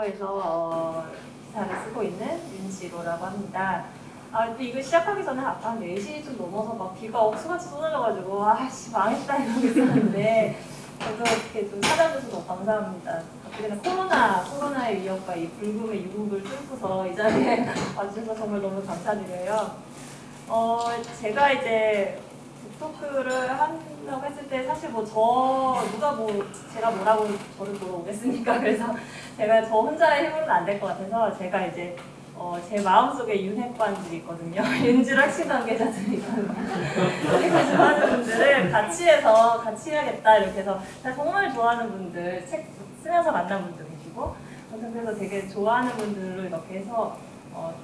네이버에서 기사를 쓰고 있는 윤지로라고 합니다. 근데 이거 시작하기 전에 아까 한 4시 좀 넘어서 막 비가 억수같이 쏟아져가지고 아씨 망했다 이러고 있었는데 그래서 이렇게 좀 찾아줘서 너무 감사합니다. 어떻게든 코로나의 위협과 이 불금의 유혹을 뚫고서 이 자리에 와주셔서 정말 너무 감사드려요. 제가 이제 북토크를 한다고 했을 때 사실 제가 뭐라고 저를 보러 오겠습니까? 그래서 제가 저 혼자의 힘으로는 안 될 것 같아서 제가 이제 제 마음속에 윤핵관들이 있거든요. 윤질 학신 관계자들이 있거든요. 제가 좋아하는 분들을 같이 해야겠다 이렇게 해서 정말 좋아하는 분들, 책 쓰면서 만난 분도 계시고 그래서 되게 좋아하는 분들로 이렇게 해서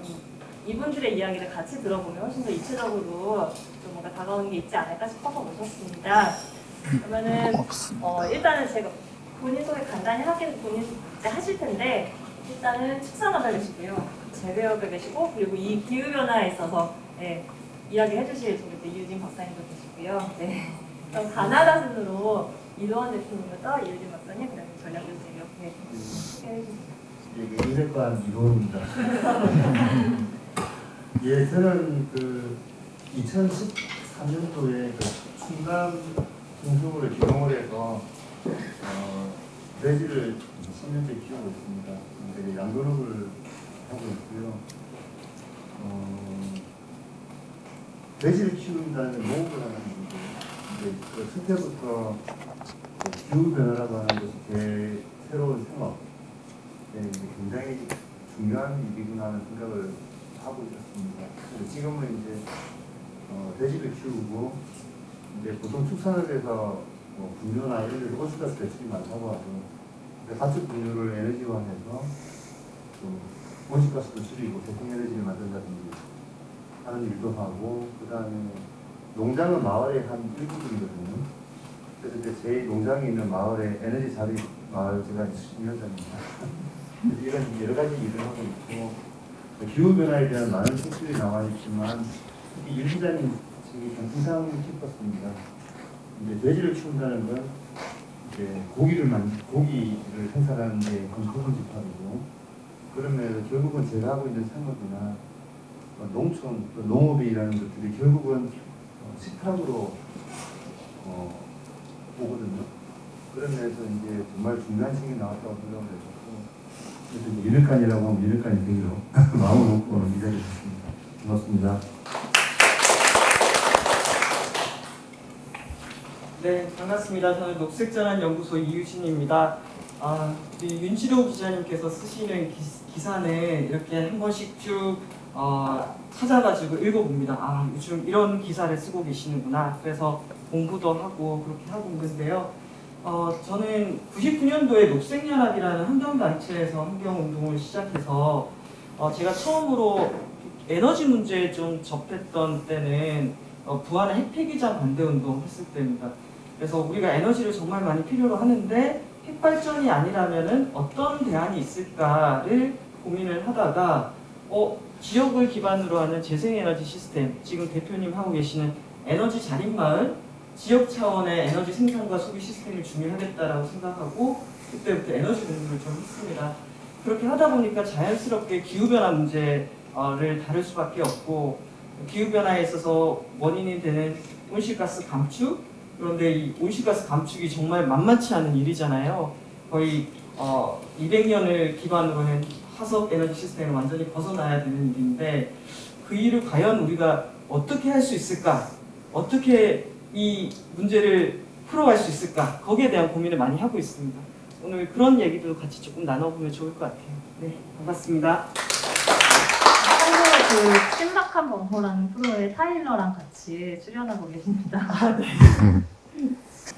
좀 이분들의 이야기를 같이 들어보면 훨씬 더 입체적으로 좀 뭔가 다가오는 게 있지 않을까 싶어서 모셨습니다. 그러면은 일단은 제가 본인 소개 간단히 본인 이제 하실 텐데 일단은 축사마다 계시고요. 재배역에 계시고 그리고 이 기후변화에 있어서 이야기해 주실 이유진 박사님도 계시고요. 네. 그럼 가나다 순으로 이도환 대표님부터 이유진 박사님, 그다음에 전략 교수님 이렇게 소개해 주세요. 윤핵관 이도환입니다. 예, 저는 2013년도에 충남 중수부를 기동을 해서 돼지를 10년째 키우고 있습니다. 되게 양도육을 하고 있고요. 돼지를 키운다는 농업을 하는 분들, 그 첫째부터 기후 변화라고 하는 것이 제 새로운 생업, 굉장히 중요한 일이구나 하는 생각을 하고 있었습니다. 지금은 이제 돼지를 키우고 이제 보통 축산업에서 분뇨나 이런 데서 온실가스 배출이 많다고 하죠. 가축 분뇨를 에너지화해서 좀 온실가스도 줄이고 재생에너지를 만든다든지 하는 일도 하고, 그 다음에 농장은 마을의 한 일부분이거든요. 그래서 이제 제 농장에 있는 마을의 에너지 자립 마을 제가 심의원장입니다. 이런 여러 가지 일을 하고 있고, 기후변화에 대한 많은 책들이 나와 있지만 특히 유 기자님 책이 좀 인상 깊었습니다. 이제 돼지를 키운다는 건 이제 고기를 생산하는 데 근본 집합이고, 그러면 결국은 제가 하고 있는 산업이나 농촌, 농업이라는 것들이 결국은 식탁으로 오거든요. 그런 면에서 이제 정말 중요한 책이 나왔다고 생각을 했었고, 그래서 윤핵관이라고 하면 윤핵관이 되기로 마음을 먹고 이 자리에 있습니다. 고맙습니다. 네, 반갑습니다. 저는 녹색전환 연구소 이유진입니다. 우리 윤지로 기자님께서 쓰시는 기사는 이렇게 한 번씩 쭉 찾아가지고 읽어봅니다. 요즘 이런 기사를 쓰고 계시는구나. 그래서 공부도 하고 그렇게 하고 있는데요. 저는 99년도에 녹색연합이라는 환경단체에서 환경운동을 시작해서 제가 처음으로 에너지 문제에 좀 접했던 때는 부안의 핵폐기장 반대운동 했을 때입니다. 그래서 우리가 에너지를 정말 많이 필요로 하는데 핵발전이 아니라면은 어떤 대안이 있을까를 고민을 하다가 지역을 기반으로 하는 재생에너지 시스템, 지금 대표님 하고 계시는 에너지 자립마을, 지역 차원의 에너지 생산과 소비 시스템을 준비하겠다라고 생각하고 그때부터 에너지 공부를 좀 했습니다. 그렇게 하다 보니까 자연스럽게 기후변화 문제를 다룰 수밖에 없고, 기후변화에 있어서 원인이 되는 온실가스 감축, 그런데 이 온실가스 감축이 정말 만만치 않은 일이잖아요. 거의 200년을 기반으로 한 화석 에너지 시스템을 완전히 벗어나야 되는 일인데, 그 일을 과연 우리가 어떻게 할 수 있을까? 어떻게 이 문제를 풀어갈 수 있을까? 거기에 대한 고민을 많이 하고 있습니다. 오늘 그런 얘기도 같이 조금 나눠보면 좋을 것 같아요. 네, 반갑습니다. 참고로 신박한 범퍼라는 프로에 타일러랑 같이 출연하고 계십니다.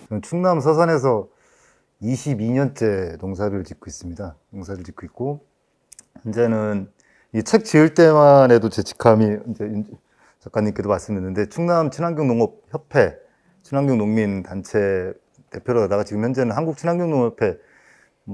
저는 충남 서산에서 22년째 농사를 짓고 있습니다. 농사를 짓고 있고, 현재는 이 책 지을 때만 해도 죄책감이, 이제 작가님께도 말씀드렸는데, 충남 친환경농업협회, 친환경농민단체 대표로 하다가 지금 현재는 한국친환경농업협회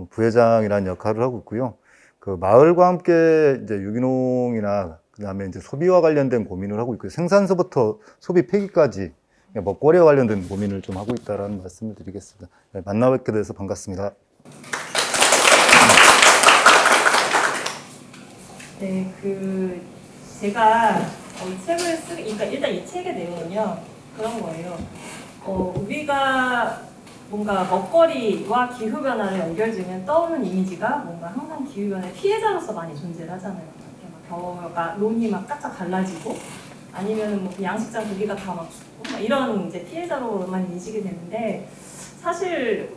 부회장이라는 역할을 하고 있고요. 그 마을과 함께 이제 유기농이나 그다음에 이제 소비와 관련된 고민을 하고 있고요. 생산서부터 소비 폐기까지 먹거리와 관련된 고민을 좀 하고 있다라는 말씀을 드리겠습니다. 네, 만나 뵙게 돼서 반갑습니다. 네, 제가 이 책을 그러니까 일단 이 책의 내용은요 그런 거예요. 우리가 뭔가 먹거리와 기후 변화를 연결지으면 떠오르는 이미지가 뭔가 항상 기후 변화의 피해자로서 많이 존재를 하잖아요. 이렇게 막 벼가 논이 막 짝짝 갈라지고 아니면은 뭐 양식장 고기가 다 막 죽고 막 이런 이제 피해자로만 인식이 되는데 사실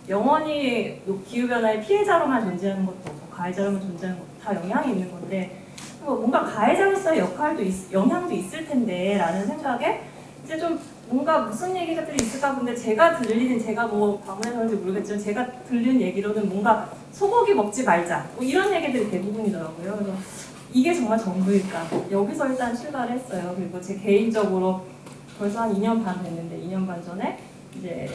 영원히 기후 변화의 피해자로만 존재하는 것도 없고 가해자로만 존재하는 것도 다 영향이 있는 건데 뭔가 가해자로서의 역할도 영향도 있을 텐데 라는 생각에 이제 좀 뭔가 무슨 얘기들이 있을까 본데 제가 뭐 방문해서 그런지 모르겠지만 제가 들리는 얘기로는 뭔가 소고기 먹지 말자 뭐 이런 얘기들이 대부분이더라고요. 그래서 이게 정말 전부일까? 여기서 일단 출발을 했어요. 그리고 제 개인적으로 벌써 한 2년 반 됐는데 2년 반 전에 이제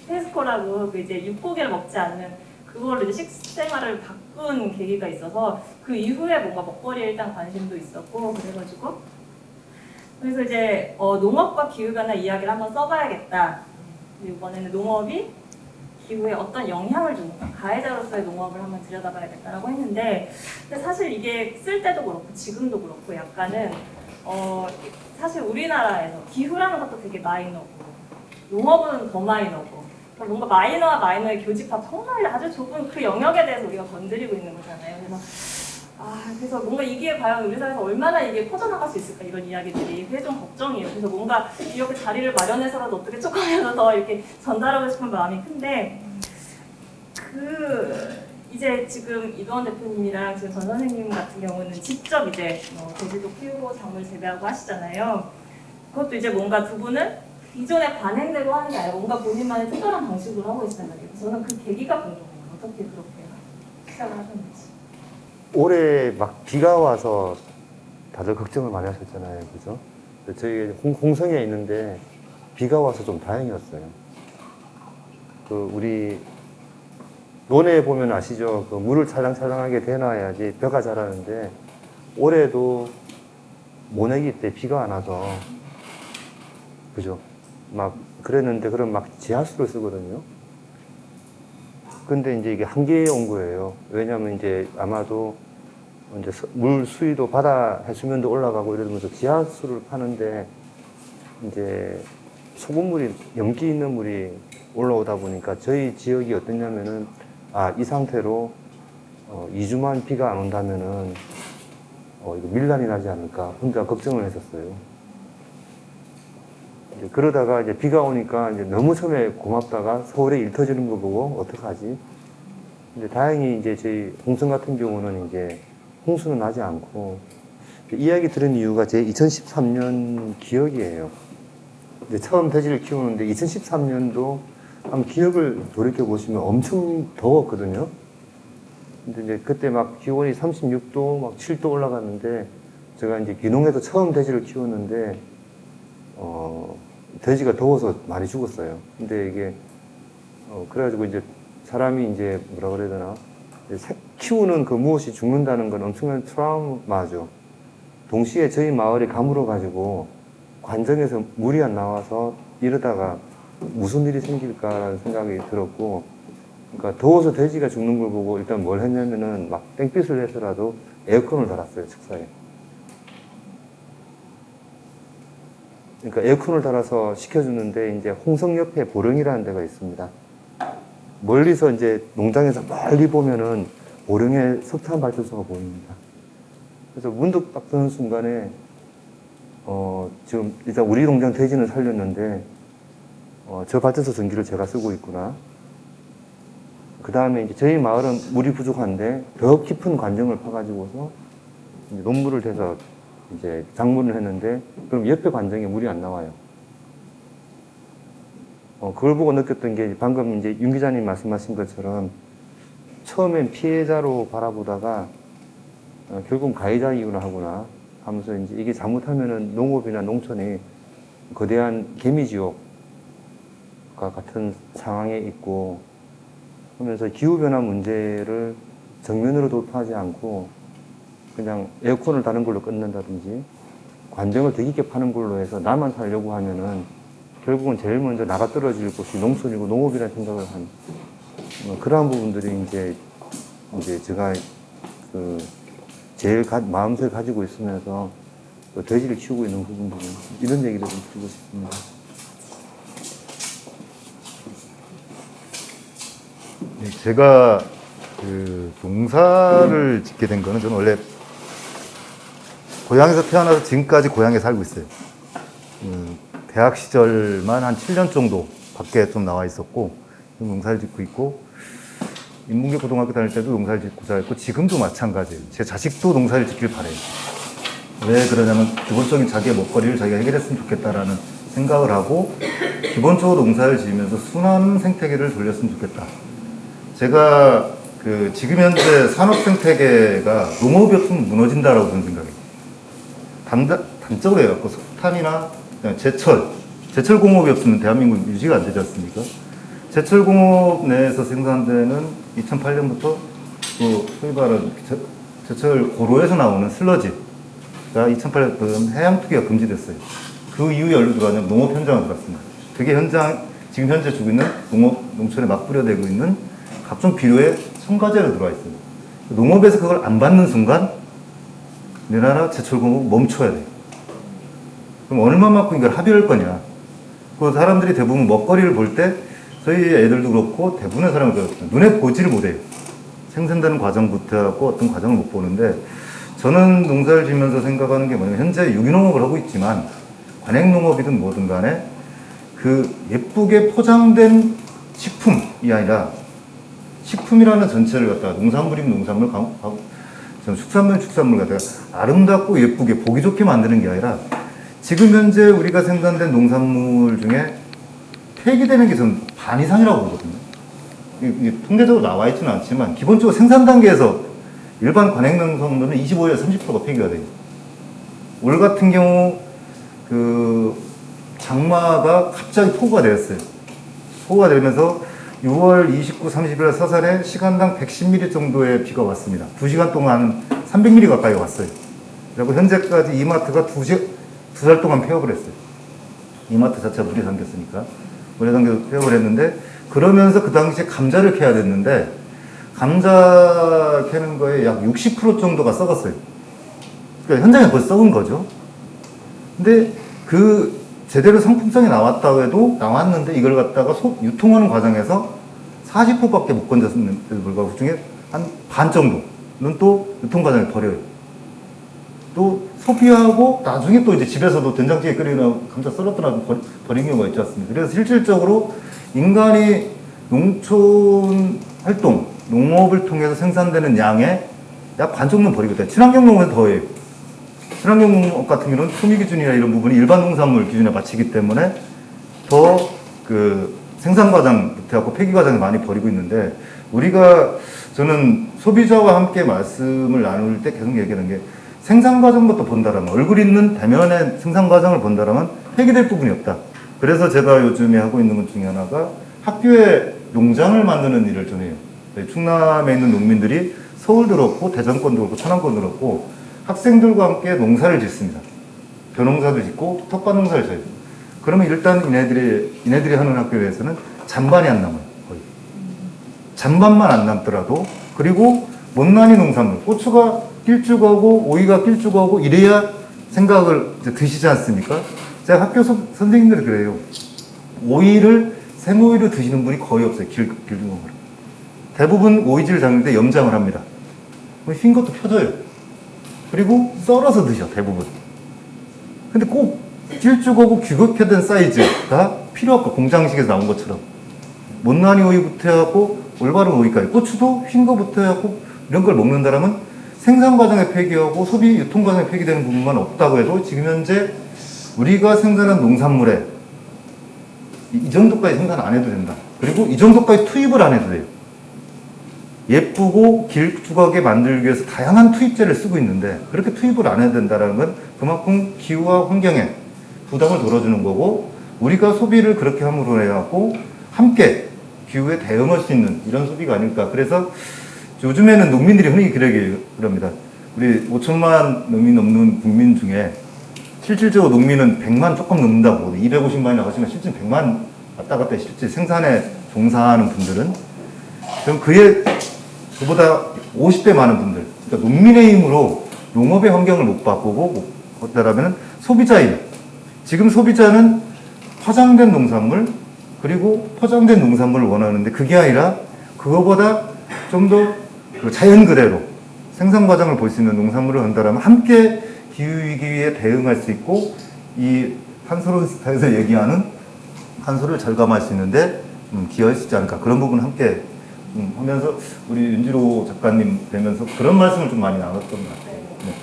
페스코라고 이제 육고기를 먹지 않는 그걸로 이제 식생활을 바꾼 계기가 있어서 그 이후에 뭔가 먹거리에 일단 관심도 있었고 그래가지고 그래서 이제 농업과 기후변화 이야기를 한번 써봐야겠다. 이번에는 농업이 기후에 어떤 영향을 주는가 가해자로서의 농업을 한번 들여다봐야겠다라고 했는데 근데 사실 이게 쓸 때도 그렇고 지금도 그렇고 약간은 사실 우리나라에서 기후라는 것도 되게 마이너고 농업은 더 마이너고 그러니까 뭔가 마이너와 마이너의 교집합 정말 아주 좁은 그 영역에 대해서 우리가 건드리고 있는 거잖아요. 그래서 뭔가 이게 과연 우리 사회에서 얼마나 이게 퍼져나갈 수 있을까 이런 이야기들이 그게 좀 걱정이에요. 그래서 뭔가 이렇게 자리를 마련해서라도 어떻게 조금이라도 더 이렇게 전달하고 싶은 마음이 큰데 이제 지금 이도원 대표님이랑 지금 전 선생님 같은 경우는 직접 이제 돼지도 키우고 작물 재배하고 하시잖아요. 그것도 이제 뭔가 두 분은 기존의 관행대로 하는 게 아니라 뭔가 본인만의 특별한 방식으로 하고 계시단 말이에요. 저는 그 계기가 궁금해요. 어떻게 그렇게 시작을 하셨는지. 올해 막 비가 와서 다들 걱정을 많이 하셨잖아요. 그죠? 저희 홍성에 있는데 비가 와서 좀 다행이었어요. 우리 논에 보면 아시죠? 물을 찰랑찰랑하게 대놔야지 벼가 자라는데 올해도 모내기 때 비가 안 와서 그죠? 막 그랬는데 그럼 막 지하수를 쓰거든요. 근데 이제 이게 한계에 온 거예요. 왜냐면 이제 아마도 이제 물 수위도 바다 해수면도 올라가고 이러면서 지하수를 파는데 이제 소금물이 염기 있는 물이 올라오다 보니까 저희 지역이 어떠냐면은 이 상태로 2주만 비가 안 온다면은 이거 밀란이 나지 않을까 혼자 걱정을 했었어요. 이제 그러다가 이제 비가 오니까 이제 너무 처음에 고맙다가 서울에 일 터지는 거 보고 어떡하지? 근데 다행히 이제 저희 홍성 같은 경우는 이제 홍수는 나지 않고 이야기 들은 이유가 제 2013년 기억이에요. 이제 처음 돼지를 키우는데 2013년도 한번 기억을 돌이켜 보시면 엄청 더웠거든요. 근데 이제 그때 막 기온이 36도, 막 7도 올라갔는데 제가 이제 귀농에서 처음 돼지를 키웠는데 돼지가 더워서 많이 죽었어요. 근데 이게 그래가지고 이제 사람이 이제 뭐라 그래야 되나 키우는 그 무엇이 죽는다는 건 엄청난 트라우마죠. 동시에 저희 마을이 가물어 가지고 관정에서 물이 안 나와서 이러다가 무슨 일이 생길까라는 생각이 들었고, 그러니까 더워서 돼지가 죽는 걸 보고 일단 뭘 했냐면은 막 땡볕을 내서라도 에어컨을 달았어요, 책상에. 그러니까 에어컨을 달아서 식혀주는데 이제 홍성 옆에 보령이라는 데가 있습니다. 멀리서 이제 농장에서 멀리 보면은 보령의 석탄 발전소가 보입니다. 그래서 문득 딱 드는 순간에 지금 일단 우리 농장 돼지는 살렸는데 저 발전소 전기를 제가 쓰고 있구나. 그 다음에 이제 저희 마을은 물이 부족한데 더 깊은 관정을 파가지고서 이제 논물을 대서 이제 작물을 했는데 그럼 옆에 관정에 물이 안 나와요. 그걸 보고 느꼈던 게 방금 이제 윤 기자님 말씀하신 것처럼 처음엔 피해자로 바라보다가 결국 가해자 이유를 하구나 하면서 이제 이게 잘못하면은 농업이나 농촌이 거대한 개미지옥과 같은 상황에 있고 하면서 기후변화 문제를 정면으로 돌파하지 않고 그냥 에어컨을 다는 걸로 끝낸다든지 관정을 더 깊게 파는 걸로 해서 나만 살려고 하면은 결국은 제일 먼저 나가 떨어질 곳이 농촌이고 농업이라는 생각을 한 그러한 부분들이 이제 제가 제일 마음속에 가지고 있으면서 또 돼지를 키우고 있는 부분들은 이런 얘기를 좀 드리고 싶습니다. 네, 제가 그 농사를 짓게 된 거는 저는 원래 고향에서 태어나서 지금까지 고향에 살고 있어요. 대학 시절만 한 7년 정도 밖에 좀 나와 있었고 농사를 짓고 있고 인문계 고등학교 다닐 때도 농사를 짓고 살고 지금도 마찬가지예요. 제 자식도 농사를 짓길 바래요. 왜 그러냐면 기본적인 자기의 먹거리를 자기가 해결했으면 좋겠다라는 생각을 하고 기본적으로 농사를 지으면서 순환 생태계를 돌렸으면 좋겠다. 제가 그 지금 현재 산업 생태계가 농업이 없으면 무너진다라고 저는 생각해요. 단적으로 해갖고 석탄이나 제철 공업이 없으면 대한민국 유지가 안 되지 않습니까? 제철 공업 내에서 생산되는 2008년부터 그 소위 말하는 제철 고로에서 나오는 슬러지가 2008년 해양 투기가 금지됐어요. 그 이후에 어디로 들어가냐면 농업 현장으로 들어갔습니다. 그게 지금 현재 주고 있는 농촌에 막 뿌려대고 있는 각종 비료의 첨가제로 들어와 있어요. 농업에서 그걸 안 받는 순간 우리나라 제철 공업 멈춰야 돼요. 그럼 얼마만큼 이걸 합의할 거냐. 그 사람들이 대부분 먹거리를 볼 때 저희 애들도 그렇고 대부분의 사람은 그렇습니다. 눈에 보지를 못해요. 생산되는 과정부터 하고 어떤 과정을 못 보는데 저는 농사를 지면서 생각하는 게 뭐냐면 현재 유기농업을 하고 있지만 관행농업이든 뭐든 간에 그 예쁘게 포장된 식품이 아니라 식품이라는 전체를 갖다가 농산물이면 농산물, 축산물이면 축산물 갖다가 아름답고 예쁘게 보기 좋게 만드는 게 아니라 지금 현재 우리가 생산된 농산물 중에 폐기되는 게 전 반 이상이라고 보거든요. 이게 통계적으로 나와 있지는 않지만 기본적으로 생산 단계에서 일반 관행농산물은 25에서 30%가 폐기가 돼요. 올 같은 경우 그 장마가 갑자기 폭우가 되었어요. 폭우가 되면서 6월 29, 30일 서산에 시간당 110mm 정도의 비가 왔습니다. 2시간 동안 300mm 가까이 왔어요. 그리고 현재까지 이마트가 2달 동안 폐업을 했어요. 이마트 자체가 물이 잠겼으니까. 물에 잠겨서 폐업을 했는데 그러면서 그 당시에 감자를 캐야 됐는데 감자 캐는 거에 약 60% 정도가 썩었어요. 그러니까 현장에 벌써 썩은 거죠. 근데 그 제대로 상품성이 나왔다고 해도 나왔는데 이걸 갖다가 유통하는 과정에서 40%밖에 못 건졌는데도 불구하고 그중에 한 반 정도는 또 유통 과정에 버려요. 또 소비하고 나중에 또 이제 집에서도 된장찌개 끓이나 감자 썰었더라도 버린 경우가 있지 않습니까? 그래서 실질적으로 인간이 농촌 활동, 농업을 통해서 생산되는 양의 약 반 정도는 버리고 있다. 친환경 농업은 더해요. 친환경 농업 같은 경우는 품위 기준이나 이런 부분이 일반 농산물 기준에 맞추기 때문에 더 그 생산 과정부터 하고 폐기 과정을 많이 버리고 있는데 저는 소비자와 함께 말씀을 나눌 때 계속 얘기하는 게 생산 과정부터 본다라면 얼굴 있는 대면의 생산 과정을 본다라면 폐기될 부분이 없다. 그래서 제가 요즘에 하고 있는 것 중에 하나가 학교에 농장을 만드는 일을 좀 해요. 충남에 있는 농민들이 서울도 그렇고 대전권도 그렇고 천안권도 그렇고 학생들과 함께 농사를 짓습니다. 벼농사도 짓고 텃밭농사를 져요. 그러면 일단 이네들이 하는 학교에서는 잔반이 안 남아요. 거의. 잔반만 안 남더라도 그리고 못난이 농산물, 고추가 길쭉하고 오이가 길쭉하고 이래야 생각을 이제 드시지 않습니까? 제가 학교 선생님들이 그래요. 생오이를 드시는 분이 거의 없어요. 길쭉한 거를. 대부분 오이지를 담을 때 염장을 합니다. 흰 것도 펴져요. 그리고 썰어서 드셔, 대부분. 근데 꼭 길쭉하고 규격화된 사이즈가 필요 없고 공장식에서 나온 것처럼. 못난이 오이부터 해갖고 올바른 오이까지. 고추도 흰 거부터 해갖고 이런 걸 먹는다라면 생산 과정에 폐기하고 소비 유통 과정에 폐기되는 부분만 없다고 해도 지금 현재 우리가 생산한 농산물에 이 정도까지 생산 안 해도 된다. 그리고 이 정도까지 투입을 안 해도 돼요. 예쁘고 길쭉하게 만들기 위해서 다양한 투입제를 쓰고 있는데 그렇게 투입을 안 해야 된다는 건 그만큼 기후와 환경에 부담을 덜어주는 거고 우리가 소비를 그렇게 함으로 해갖고 함께 기후에 대응할 수 있는 이런 소비가 아닐까. 그래서 요즘에는 농민들이 흔히 그럽니다. 우리 5천만 농민 넘는 국민 중에 실질적으로 농민은 100만 조금 넘는다고 250만이 나가시면 실제 100만 왔다 갔다 실제 생산에 종사하는 분들은 그럼 그보다 50배 많은 분들 그러니까 농민의 힘으로 농업의 환경을 못 바꾸고 어쩌라면 소비자인 지금 소비자는 화장된 농산물 그리고 포장된 농산물을 원하는데 그게 아니라 그거보다 좀 더 그 자연 그대로 생산 과정을 볼 수 있는 농산물을 한다면 함께 기후위기에 대응할 수 있고 이 탄소로스타에서 얘기하는 탄소를 절감할 수 있는데 기여할 수 있지 않을까 그런 부분 함께 하면서 우리 윤지로 작가님 뵈면서 그런 말씀을 좀 많이 나눴던 것 같아요. 네.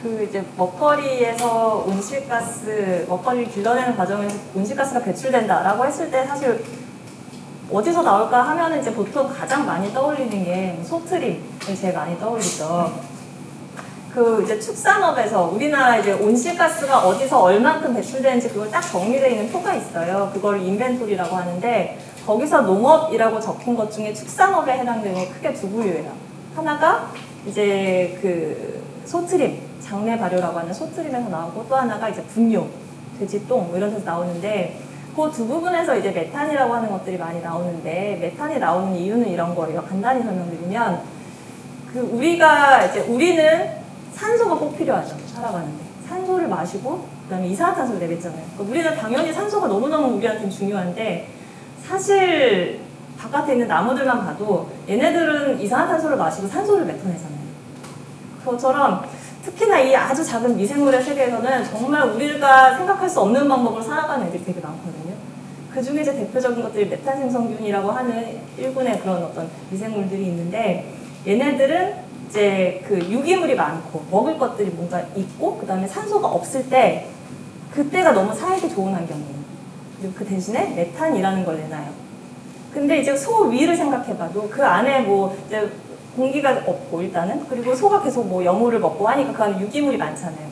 그 이제 먹거리에서 온실가스, 먹거리를 길러내는 과정에서 온실가스가 배출된다라고 했을 때 사실 어디서 나올까 하면은 이제 보통 가장 많이 떠올리는 게 소트림을 제일 많이 떠올리죠. 그 이제 축산업에서 우리나라 이제 온실가스가 어디서 얼만큼 배출되는지 그걸 딱 정리되어 있는 표가 있어요. 그걸 인벤토리라고 하는데 거기서 농업이라고 적힌 것 중에 축산업에 해당되는 게 크게 두 부류예요. 하나가 이제 그 소트림, 장내 발효라고 하는 소트림에서 나오고 또 하나가 이제 분뇨, 돼지똥 뭐 이런 데서 나오는데 그 두 부분에서 이제 메탄이라고 하는 것들이 많이 나오는데 메탄이 나오는 이유는 이런 거예요. 간단히 설명드리면 그 우리는 산소가 꼭 필요하죠. 살아가는데 산소를 마시고 그다음에 이산화탄소를 내뱉잖아요. 그러니까 우리는 당연히 산소가 너무너무 우리한테는 중요한데 사실 바깥에 있는 나무들만 봐도 얘네들은 이산화탄소를 마시고 산소를 뱉어내잖아요. 그것처럼 특히나 이 아주 작은 미생물의 세계에서는 정말 우리가 생각할 수 없는 방법으로 살아가는 애들이 되게 많거든요. 그 중에 이제 대표적인 것들이 메탄 생성균이라고 하는 일군의 그런 어떤 미생물들이 있는데 얘네들은 이제 그 유기물이 많고 먹을 것들이 뭔가 있고 그 다음에 산소가 없을 때 그때가 너무 살기 좋은 환경이에요. 그리고 그 대신에 메탄이라는 걸 내놔요. 근데 이제 소 위를 생각해봐도 그 안에 뭐 이제 공기가 없고 일단은 그리고 소가 계속 뭐 여물을 먹고 하니까 그 안에 유기물이 많잖아요.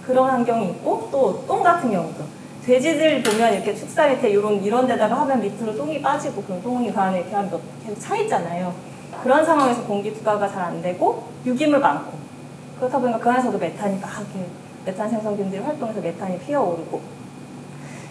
그런 환경이 있고 또 똥 같은 경우도 돼지들 보면 이렇게 축사 밑에 이런 데다가 하면 밑으로 똥이 빠지고 그런 똥이 그 안에 이렇게 하면 계속 차 있잖아요. 그런 상황에서 공기 투과가 잘 안 되고 유기물 많고 그렇다 보니까 그 안에서도 메탄이 막 이렇게 메탄 생성균들이 활동해서 메탄이 피어오르고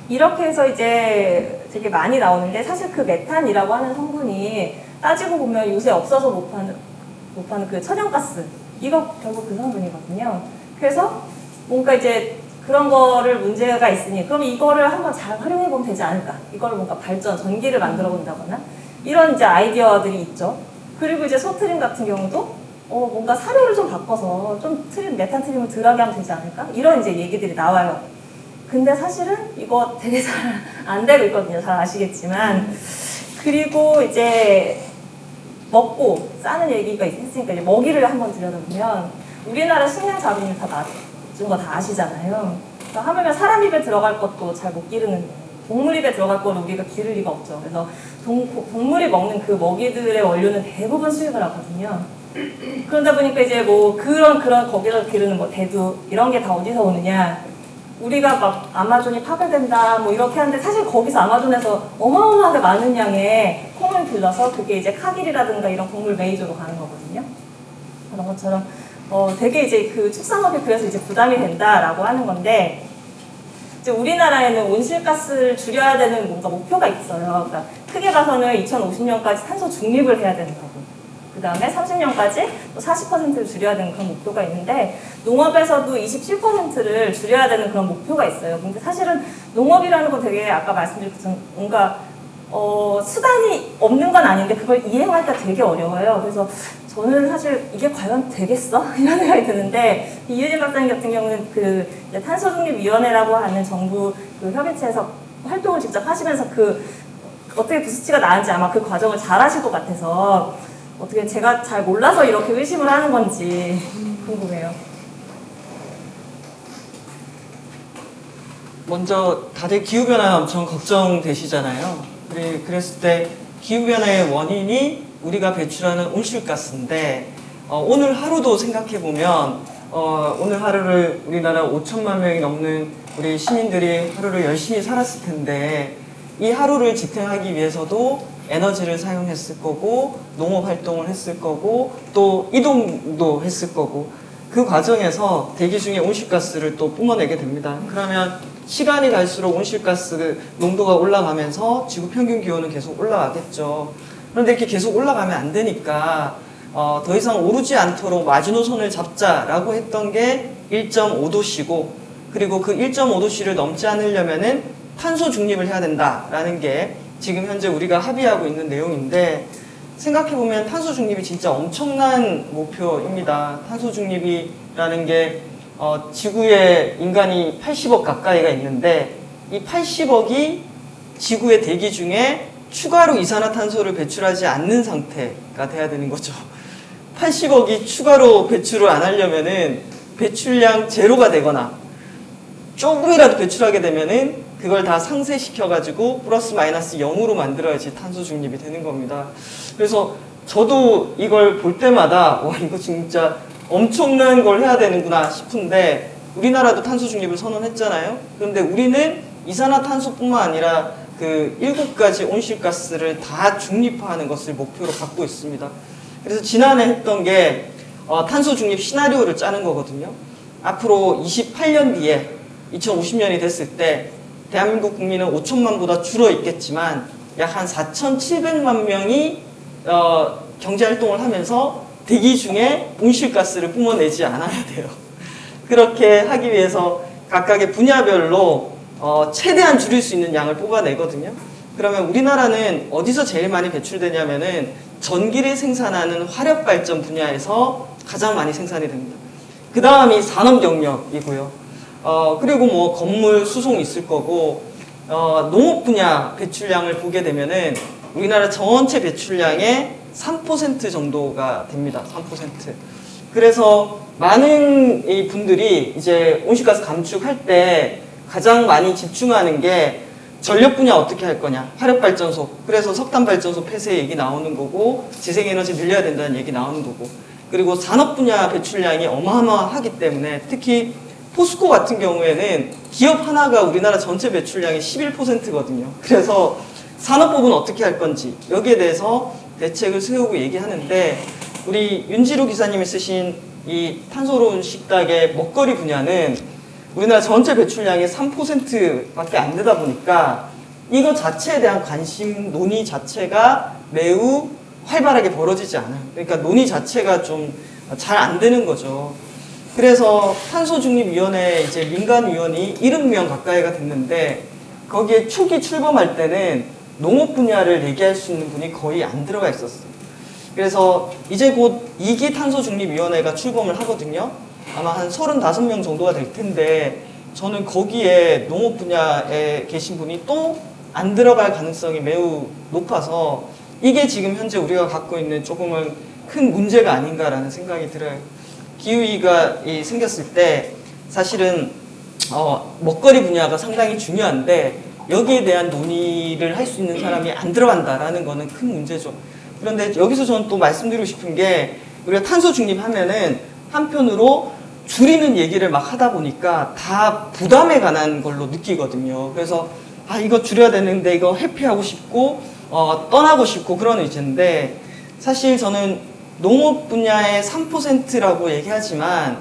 이렇게 해서 이제 되게 많이 나오는데 사실 그 메탄이라고 하는 성분이 따지고 보면 요새 없어서 못 파는 그 천연가스 이거 결국 그 성분이거든요. 그래서 뭔가 이제 그런 거를 문제가 있으니 그럼 이거를 한번 잘 활용해 보면 되지 않을까? 이거를 뭔가 전기를 만들어 본다거나 이런 이제 아이디어들이 있죠. 그리고 이제 소트림 같은 경우도 뭔가 사료를 좀 바꿔서 좀 메탄 트림을 덜하게 하면 되지 않을까? 이런 이제 얘기들이 나와요. 근데 사실은 이거 되게 잘 안 되고 있거든요. 잘 아시겠지만. 그리고 이제 먹고 싸는 얘기가 있으니까 이제 먹이를 한번 들여다보면 우리나라 식량 자본이 다 낮은 거 다 아시잖아요. 그러니까 하물며 사람 입에 들어갈 것도 잘 못 기르는데 동물 입에 들어갈 거를 우리가 기를 리가 없죠. 그래서 동물이 먹는 그 먹이들의 원료는 대부분 수입을 하거든요. 그러다 보니까 이제 뭐 그런 거기서 기르는 뭐 대두 이런 게 다 어디서 오느냐? 우리가 막 아마존이 파괴된다 뭐 이렇게 하는데 사실 거기서 아마존에서 어마어마하게 많은 양의 콩을 길러서 그게 이제 카길이라든가 이런 곡물 메이저로 가는 거거든요. 그런 것처럼 되게 이제 그 축산업이 그래서 이제 부담이 된다라고 하는 건데 이제 우리나라에는 온실가스를 줄여야 되는 뭔가 목표가 있어요. 그러니까 크게 봐서는 2050년까지 탄소 중립을 해야 되는 거고 그 다음에 30년까지 또 40%를 줄여야 되는 그런 목표가 있는데 농업에서도 27%를 줄여야 되는 그런 목표가 있어요. 근데 사실은 농업이라는 건 되게 아까 말씀드린 것처럼 뭔가 수단이 없는 건 아닌데 그걸 이행하기가 되게 어려워요. 그래서 저는 사실 이게 과연 되겠어? 이런 생각이 드는데 이유진 박사님 같은 경우는 그 탄소중립위원회라고 하는 정부 그 협의체에서 활동을 직접 하시면서 그 어떻게 부수치가 나은지 아마 그 과정을 잘 하실 것 같아서 어떻게 제가 잘 몰라서 이렇게 의심을 하는 건지 궁금해요. 먼저 다들 기후변화에 엄청 걱정되시잖아요. 그랬을 때 기후변화의 원인이 우리가 배출하는 온실가스인데 오늘 하루도 생각해보면 오늘 하루를 우리나라 5천만 명이 넘는 우리 시민들이 하루를 열심히 살았을 텐데 이 하루를 지탱하기 위해서도 에너지를 사용했을 거고 농업 활동을 했을 거고 또 이동도 했을 거고 그 과정에서 대기 중에 온실가스를 또 뿜어내게 됩니다. 그러면 시간이 갈수록 온실가스 농도가 올라가면서 지구 평균 기온은 계속 올라가겠죠. 그런데 이렇게 계속 올라가면 안 되니까 더 이상 오르지 않도록 마지노선을 잡자라고 했던 게 1.5도씨고 그리고 그 1.5도씨를 넘지 않으려면은 탄소 중립을 해야 된다라는 게 지금 현재 우리가 합의하고 있는 내용인데 생각해보면 탄소 중립이 진짜 엄청난 목표입니다. 탄소 중립이라는 게 지구에 인간이 80억 가까이가 있는데 이 80억이 지구의 대기 중에 추가로 이산화탄소를 배출하지 않는 상태가 돼야 되는 거죠. 80억이 추가로 배출을 안 하려면은 배출량 제로가 되거나 조금이라도 배출하게 되면은 그걸 다 상쇄시켜가지고 플러스 마이너스 0으로 만들어야지 탄소 중립이 되는 겁니다. 그래서 저도 이걸 볼 때마다 와 이거 진짜 엄청난 걸 해야 되는구나 싶은데 우리나라도 탄소 중립을 선언했잖아요. 그런데 우리는 이산화탄소뿐만 아니라 그 7가지 온실가스를 다 중립화하는 것을 목표로 갖고 있습니다. 그래서 지난해 했던 게 탄소 중립 시나리오를 짜는 거거든요. 앞으로 28년 뒤에 2050년이 됐을 때 대한민국 국민은 5천만보다 줄어 있겠지만 약 한 4,700만 명이 경제활동을 하면서 대기 중에 온실가스를 뿜어내지 않아야 돼요. 그렇게 하기 위해서 각각의 분야별로 최대한 줄일 수 있는 양을 뽑아내거든요. 그러면 우리나라는 어디서 제일 많이 배출되냐면은 전기를 생산하는 화력발전 분야에서 가장 많이 생산이 됩니다. 그 다음이 산업 영역이고요. 그리고 뭐 건물 수송 있을 거고 농업 분야 배출량을 보게 되면은 우리나라 전체 배출량의 3% 정도가 됩니다. 3%. 그래서 많은 이 분들이 이제 온실가스 감축할 때 가장 많이 집중하는 게 전력 분야 어떻게 할 거냐, 화력발전소, 그래서 석탄발전소 폐쇄 얘기 나오는 거고 재생에너지 늘려야 된다는 얘기 나오는 거고 그리고 산업 분야 배출량이 어마어마하기 때문에 특히 포스코 같은 경우에는 기업 하나가 우리나라 전체 배출량의 11%거든요. 그래서 산업부는 어떻게 할 건지 여기에 대해서 대책을 세우고 얘기하는데 우리 윤지루 기사님이 쓰신 이 탄소로운 식탁의 먹거리 분야는 우리나라 전체 배출량의 3%밖에 안 되다 보니까 이거 자체에 대한 관심, 논의 자체가 매우 활발하게 벌어지지 않아요. 그러니까 논의 자체가 좀 잘 안 되는 거죠. 그래서 탄소중립위원회 이제 민간위원이 70명 가까이가 됐는데 거기에 초기 출범할 때는 농업 분야를 얘기할 수 있는 분이 거의 안 들어가 있었어요. 그래서 이제 곧 2기 탄소중립위원회가 출범을 하거든요. 아마 한 35명 정도가 될 텐데 저는 거기에 농업 분야에 계신 분이 또 안 들어갈 가능성이 매우 높아서 이게 지금 현재 우리가 갖고 있는 조금은 큰 문제가 아닌가라는 생각이 들어요. 기후위기가 생겼을 때 사실은 먹거리 분야가 상당히 중요한데 여기에 대한 논의를 할 수 있는 사람이 안 들어간다라는 거는 큰 문제죠. 그런데 여기서 저는 또 말씀드리고 싶은 게 우리가 탄소 중립하면은 한편으로 줄이는 얘기를 막 하다 보니까 다 부담에 관한 걸로 느끼거든요. 그래서 이거 줄여야 되는데 이거 회피하고 싶고 떠나고 싶고 그런 의지인데 사실 저는 농업 분야의 3%라고 얘기하지만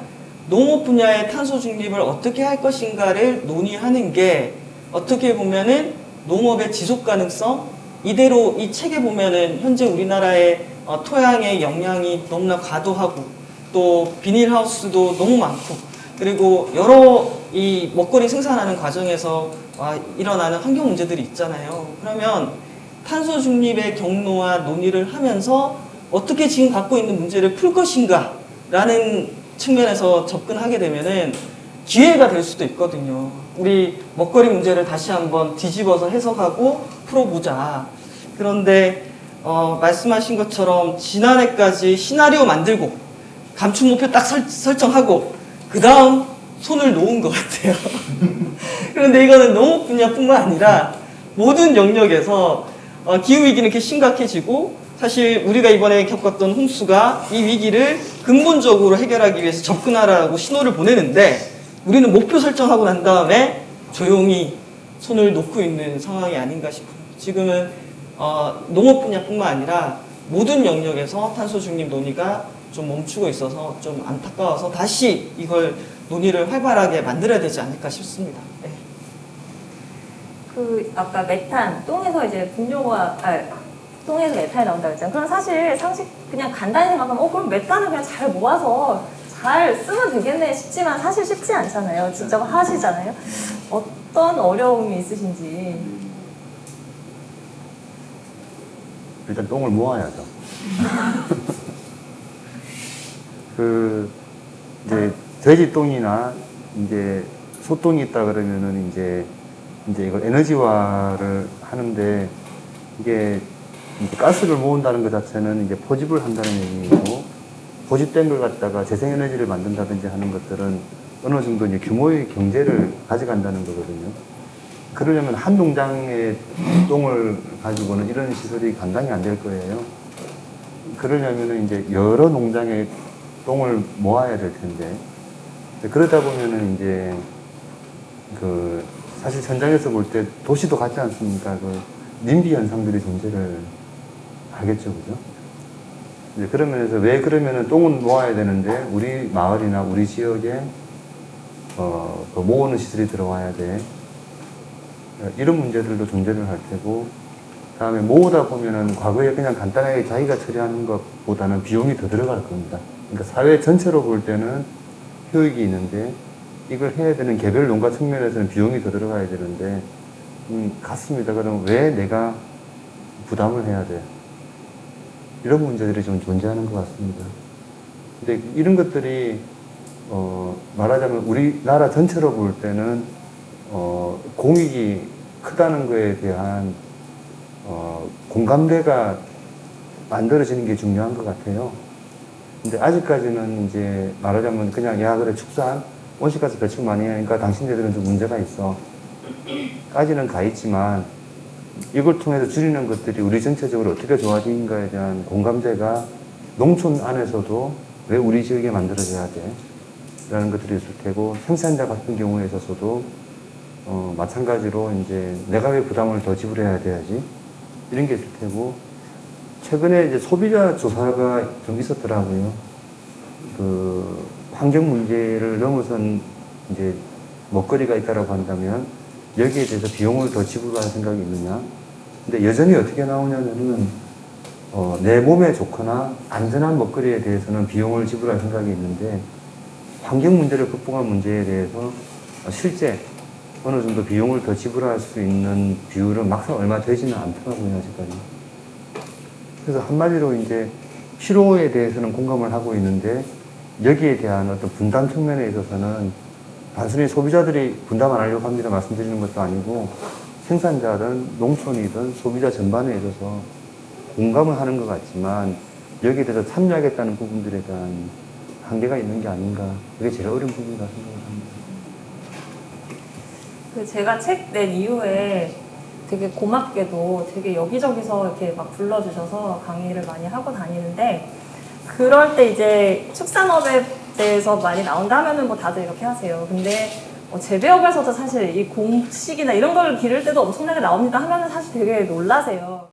농업 분야의 탄소 중립을 어떻게 할 것인가를 논의하는 게 어떻게 보면은 농업의 지속 가능성 이대로 이 책에 보면은 현재 우리나라의 토양의 영향이 너무나 과도하고 또 비닐하우스도 너무 많고 그리고 여러 이 먹거리 생산하는 과정에서 일어나는 환경 문제들이 있잖아요. 그러면 탄소 중립의 경로와 논의를 하면서 어떻게 지금 갖고 있는 문제를 풀 것인가 라는 측면에서 접근하게 되면은 기회가 될 수도 있거든요. 우리 먹거리 문제를 다시 한번 뒤집어서 해석하고 풀어보자. 그런데 말씀하신 것처럼 지난해까지 시나리오 만들고 감축 목표 딱 설정하고 그 다음 손을 놓은 것 같아요. 그런데 이거는 농업 분야뿐만 아니라 모든 영역에서 기후위기는 이렇게 심각해지고 사실 우리가 이번에 겪었던 홍수가 이 위기를 근본적으로 해결하기 위해서 접근하라고 신호를 보내는데 우리는 목표 설정하고 난 다음에 조용히 손을 놓고 있는 상황이 아닌가 싶어요. 지금은 농업 분야뿐만 아니라 모든 영역에서 탄소 중립 논의가 좀 멈추고 있어서 좀 안타까워서 다시 이걸 논의를 활발하게 만들어야 되지 않을까 싶습니다. 네. 아까 메탄 똥에서 이제 분뇨가 똥에서 메탄이 나온다고 했잖아요. 그럼 사실 상식 그냥 간단히 생각하면 그럼 메탄을 그냥 잘 모아서 잘 쓰면 되겠네 싶지만 사실 쉽지 않잖아요. 직접 하시잖아요. 어떤 어려움이 있으신지. 일단 똥을 모아야죠. 이제 돼지 똥이나 이제 소똥이 있다 그러면은 이제 이걸 에너지화를 하는데 이게 가스를 모은다는 것 자체는 이제 포집을 한다는 얘기이고, 포집된 걸 갖다가 재생에너지를 만든다든지 하는 것들은 어느 정도 이제 규모의 경제를 가져간다는 거거든요. 그러려면 한 농장의 똥을 가지고는 이런 시설이 감당이 안 될 거예요. 그러려면 이제 여러 농장의 똥을 모아야 될 텐데, 그러다 보면은 이제 사실 현장에서 볼 때 도시도 같지 않습니까? 님비 현상들이 존재를 하겠죠, 그죠? 이제 그런 면에서 왜 그러면은 똥은 모아야 되는데 우리 마을이나 우리 지역에 모으는 시설이 들어와야 돼. 이런 문제들도 존재를 할 테고, 다음에 모으다 보면은 과거에 그냥 간단하게 자기가 처리하는 것보다는 비용이 더 들어갈 겁니다. 그러니까 사회 전체로 볼 때는 효익이 있는데 이걸 해야 되는 개별 농가 측면에서는 비용이 더 들어가야 되는데, 같습니다. 그럼 왜 내가 부담을 해야 돼? 이런 문제들이 좀 존재하는 것 같습니다. 근데 이런 것들이 말하자면 우리나라 전체로 볼 때는 공익이 크다는 거에 대한 공감대가 만들어지는 게 중요한 것 같아요. 근데 아직까지는 이제 말하자면 그냥 야 그래 축산 온실가스 배출 많이 하니까 당신네들은 좀 문제가 있어 까지는 가 있지만, 이걸 통해서 줄이는 것들이 우리 전체적으로 어떻게 좋아지는가에 대한 공감대가 농촌 안에서도 왜 우리 지역에 만들어져야 돼? 라는 것들이 있을 테고, 생산자 같은 경우에 있어서도 마찬가지로 이제 내가 왜 부담을 더 지불해야 돼야지? 이런 게 있을 테고, 최근에 이제 소비자 조사가 좀 있었더라고요. 환경 문제를 넘어선 이제 먹거리가 있다라고 한다면 여기에 대해서 비용을 더 지불할 생각이 있느냐? 근데 여전히 어떻게 나오냐면은 내 몸에 좋거나 안전한 먹거리에 대해서는 비용을 지불할 생각이 있는데, 환경 문제를 극복한 문제에 대해서 실제 어느 정도 비용을 더 지불할 수 있는 비율은 막상 얼마 되지는 않더라고요, 아직까지. 그래서 한마디로 이제 필요에 대해서는 공감을 하고 있는데, 여기에 대한 어떤 분담 측면에 있어서는 단순히 소비자들이 분담 안 하려고 합니다 말씀드리는 것도 아니고, 생산자든 농촌이든 소비자 전반에 있어서 공감을 하는 것 같지만 여기에 대해서 참여하겠다는 부분들에 대한 한계가 있는 게 아닌가, 그게 제일 어려운 부분이라고 생각을 합니다. 제가 책 낸 이후에 되게 고맙게도 되게 여기저기서 이렇게 막 불러주셔서 강의를 많이 하고 다니는데, 그럴 때 이제 축산업에 대해서 많이 나온다 하면은 뭐 다들 이렇게 하세요. 근데 재배업에서도 사실 이 공식이나 이런 걸 기를 때도 엄청나게 나옵니다 하면은 사실 되게 놀라세요.